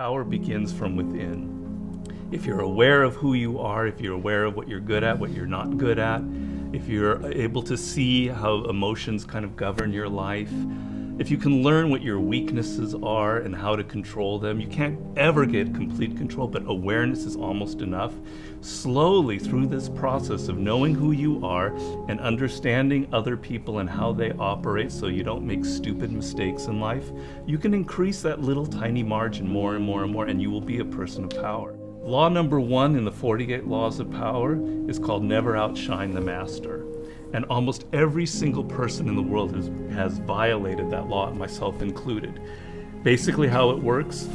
Power begins from within. If you're aware of who you are, if you're aware of what you're good at, what you're not good at, if you're able to see how emotions kind of govern your life, if you can learn what your weaknesses are and how to control them, you can't ever get complete control, but awareness is almost enough. Slowly through this process of knowing who you are and understanding other people and how they operate so you don't make stupid mistakes in life, you can increase that little tiny margin more and more and more, and you will be a person of power. Law number 1 in the 48 Laws of Power is called never outshine the master. And almost every single person in the world has violated that law, myself included. Basically how it works,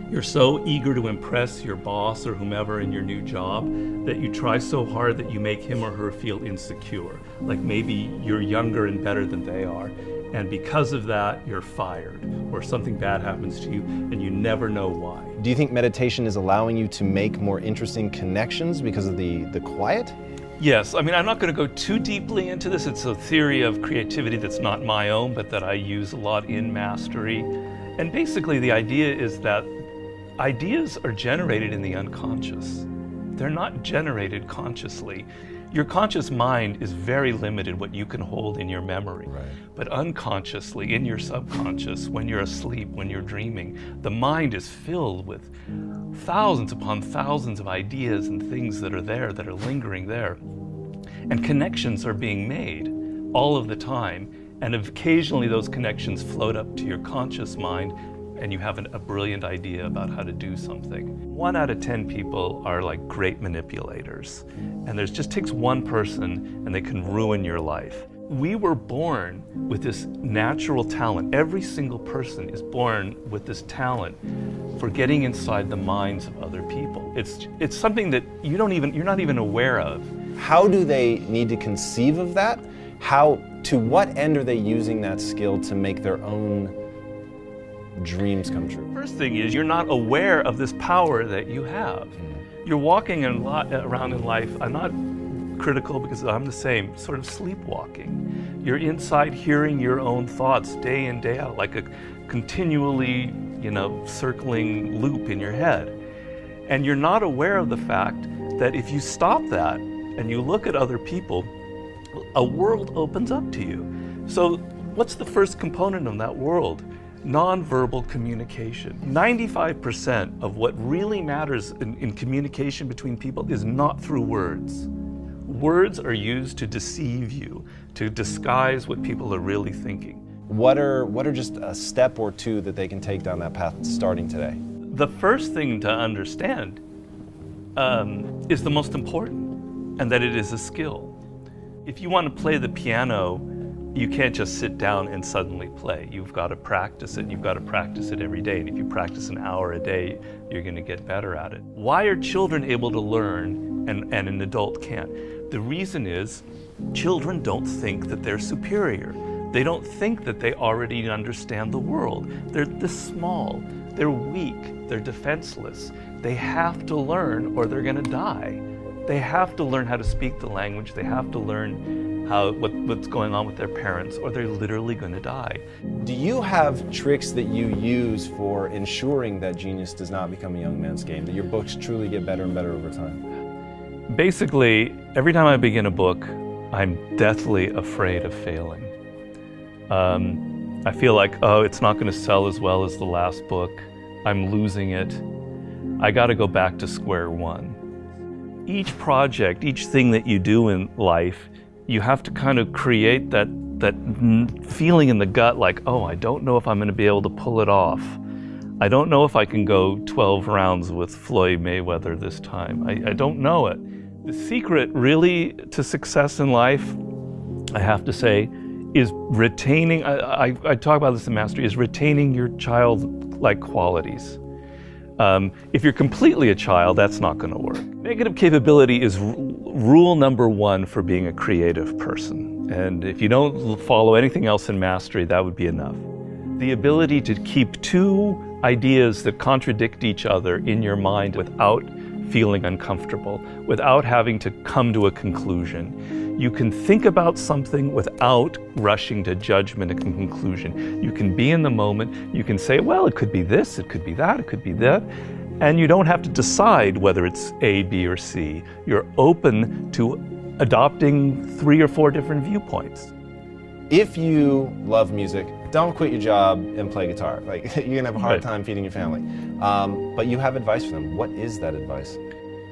you're so eager to impress your boss or whomever in your new job that you try so hard that you make him or her feel insecure. Like maybe you're younger and better than they are. And because of that, you're fired, or something bad happens to you and you never know why. Do you think meditation is allowing you to make more interesting connections because of the quiet? Yes, I mean, I'm not going to go too deeply into this. It's a theory of creativity that's not my own, but that I use a lot in mastery. And basically the idea is that ideas are generated in the unconscious. They're not generated consciously. Your conscious mind is very limited what you can hold in your memory. Right. But unconsciously, in your subconscious, when you're asleep, when you're dreaming, the mind is filled with thousands upon thousands of ideas and things that are there, that are lingering there. And connections are being made all of the time. And occasionally those connections float up to your conscious mind and you have a brilliant idea about how to do something. 1 out of 10 people are like great manipulators. And there just takes one person and they can ruin your life. We were born with this natural talent. Every single person is born with this talent for getting inside the minds of other people. It's something that you're not even aware of. How do they need to conceive of that? To what end are they using that skill to make their own dreams come true? First thing is, you're not aware of this power that you have. You're walking around in life, I'm not critical because I'm the same, sort of sleepwalking. You're inside hearing your own thoughts day in, day out, like a continually, circling loop in your head. And you're not aware of the fact that if you stop that and you look at other people, a world opens up to you. So what's the first component of that world? Nonverbal communication. 95% of what really matters in communication between people is not through words. Words are used to deceive you, to disguise what people are really thinking. What are just a step or two that they can take down that path starting today? The first thing to understand is the most important, and that it is a skill. If you want to play the piano, you can't just sit down and suddenly play. You've got to practice it. You've got to practice it every day. And if you practice an hour a day, you're going to get better at it. Why are children able to learn and an adult can't? The reason is children don't think that they're superior. They don't think that they already understand the world. They're this small. They're weak. They're defenseless. They have to learn or they're going to die. They have to learn how to speak the language. They have to learn what's going on with their parents, or they're literally going to die. Do you have tricks that you use for ensuring that genius does not become a young man's game, that your books truly get better and better over time? Basically, every time I begin a book, I'm deathly afraid of failing. I feel like, it's not going to sell as well as the last book. I'm losing it. I got to go back to square one. Each project, each thing that you do in life, you have to kind of create that feeling in the gut like, I don't know if I'm going to be able to pull it off. I don't know if I can go 12 rounds with Floyd Mayweather this time. I don't know it. The secret really to success in life, I have to say, is retaining, I talk about this in Mastery, is retaining your childlike qualities. If you're completely a child, that's not going to work. Negative capability is rule number 1 for being a creative person. And if you don't follow anything else in Mastery, that would be enough. The ability to keep 2 ideas that contradict each other in your mind without feeling uncomfortable, without having to come to a conclusion. You can think about something without rushing to judgment and conclusion. You can be in the moment. You can say, well, it could be this, it could be that, it could be that. And you don't have to decide whether it's A, B, or C. You're open to adopting 3 or 4 different viewpoints. If you love music, don't quit your job and play guitar. Like, you're gonna have a hard time feeding your family. But you have advice for them. What is that advice?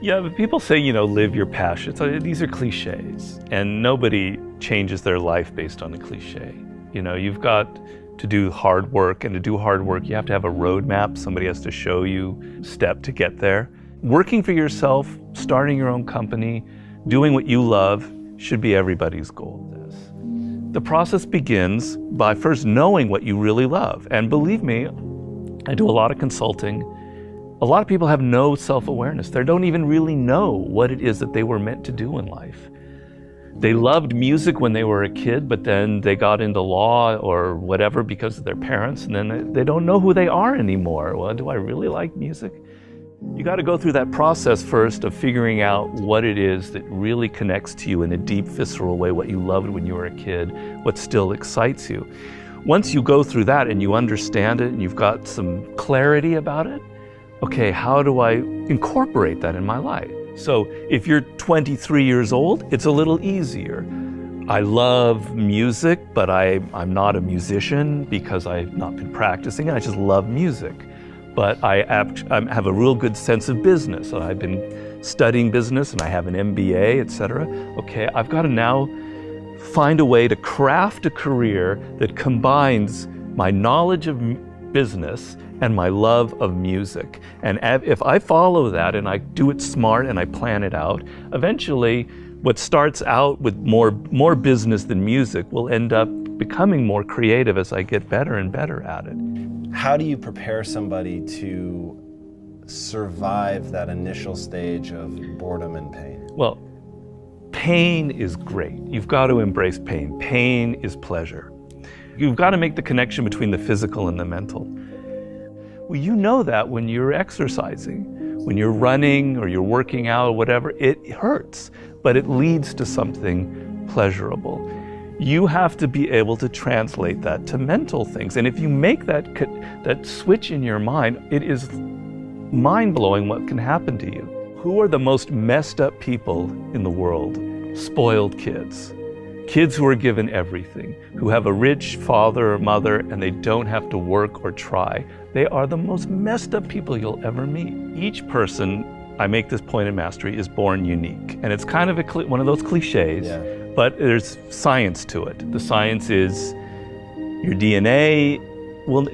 Yeah, but people say, live your passion. So these are cliches, and nobody changes their life based on a cliche. You've got to do hard work, and to do hard work, you have to have a roadmap. Somebody has to show you step to get there. Working for yourself, starting your own company, doing what you love should be everybody's goal. The process begins by first knowing what you really love. And believe me, I do a lot of consulting. A lot of people have no self-awareness. They don't even really know what it is that they were meant to do in life. They loved music when they were a kid, but then they got into law or whatever because of their parents, and then they don't know who they are anymore. Well, do I really like music? You got to go through that process first of figuring out what it is that really connects to you in a deep, visceral way, what you loved when you were a kid, what still excites you. Once you go through that and you understand it and you've got some clarity about it, okay, how do I incorporate that in my life? So if you're 23 years old, it's a little easier. I love music, but I'm not a musician because I've not been practicing it. I just love music. But I have a real good sense of business. I've been studying business and I have an MBA, etc. Okay, I've got to now find a way to craft a career that combines my knowledge of business and my love of music. And if I follow that and I do it smart and I plan it out, eventually what starts out with more business than music will end up becoming more creative as I get better and better at it. How do you prepare somebody to survive that initial stage of boredom and pain? Well, pain is great. You've got to embrace pain. Pain is pleasure. You've got to make the connection between the physical and the mental. Well, you know that when you're exercising, when you're running or you're working out or whatever, it hurts, but it leads to something pleasurable. You have to be able to translate that to mental things. And if you make that switch in your mind, it is mind-blowing what can happen to you. Who are the most messed up people in the world? Spoiled kids. Kids who are given everything, who have a rich father or mother and they don't have to work or try. They are the most messed up people you'll ever meet. Each person, I make this point in Mastery, is born unique. And it's kind of one of those cliches. Yeah. But there's science to it. The science is your DNA will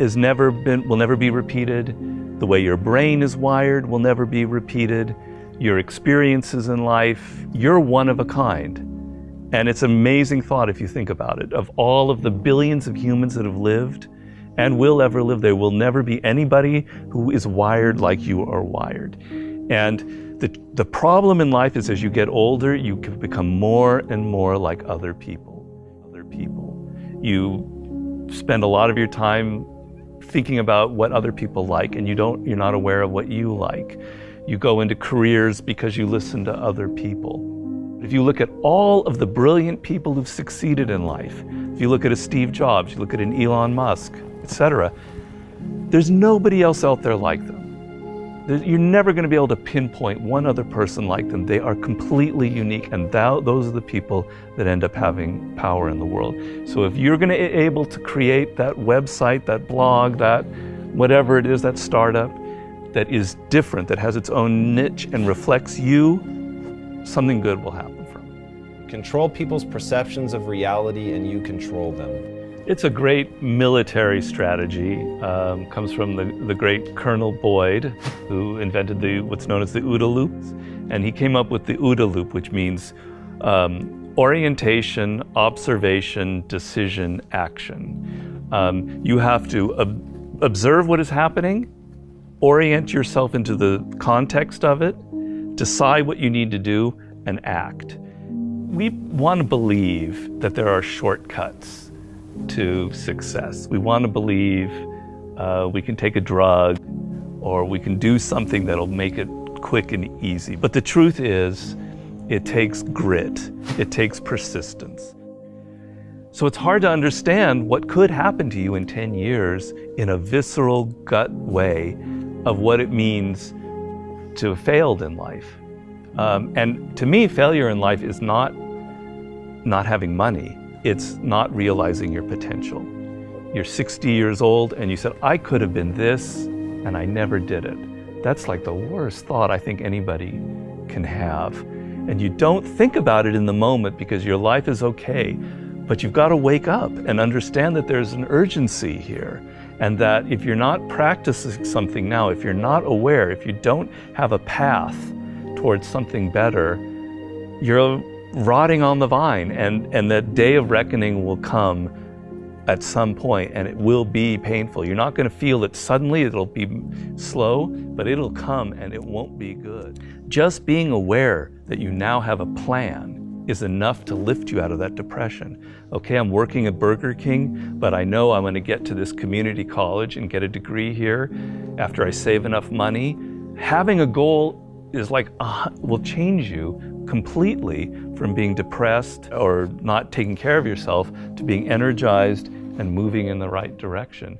never be repeated. The way your brain is wired will never be repeated. Your experiences in life, you're one of a kind. And it's an amazing thought if you think about it. Of all of the billions of humans that have lived and will ever live, there will never be anybody who is wired like you are wired. And the problem in life is as you get older, you can become more and more like other people. You spend a lot of your time thinking about what other people like, and you're not aware of what you like. You go into careers because you listen to other people. If you look at all of the brilliant people who've succeeded in life, if you look at a Steve Jobs, you look at an Elon Musk, etc., there's nobody else out there like them. You're never going to be able to pinpoint one other person like them. They are completely unique, and those are the people that end up having power in the world. So if you're going to be able to create that website, that blog, that whatever it is, that startup that is different, that has its own niche and reflects you, something good will happen from it. Control people's perceptions of reality and you control them. It's a great military strategy. Comes from the great Colonel Boyd, who invented what's known as the OODA loop. And he came up with the OODA loop, which means orientation, observation, decision, action. You have to observe what is happening, orient yourself into the context of it, decide what you need to do, and act. We want to believe that there are shortcuts to success. We want to believe we can take a drug or we can do something that'll make it quick and easy. But the truth is, it takes grit. It takes persistence. So it's hard to understand what could happen to you in 10 years in a visceral gut way of what it means to have failed in life. And to me, failure in life is not having money. It's not realizing your potential. You're 60 years old and you said, I could have been this, and I never did it. That's like the worst thought I think anybody can have. And you don't think about it in the moment because your life is okay, but you've got to wake up and understand that there's an urgency here, and that if you're not practicing something now, if you're not aware, if you don't have a path towards something better, you're rotting on the vine, and that day of reckoning will come at some point, and it will be painful. You're not going to feel it suddenly, it'll be slow, but it'll come and it won't be good. Just being aware that you now have a plan is enough to lift you out of that depression. Okay, I'm working at Burger King, but I know I'm going to get to this community college and get a degree here after I save enough money. Having a goal is like, will change you completely from being depressed or not taking care of yourself to being energized and moving in the right direction.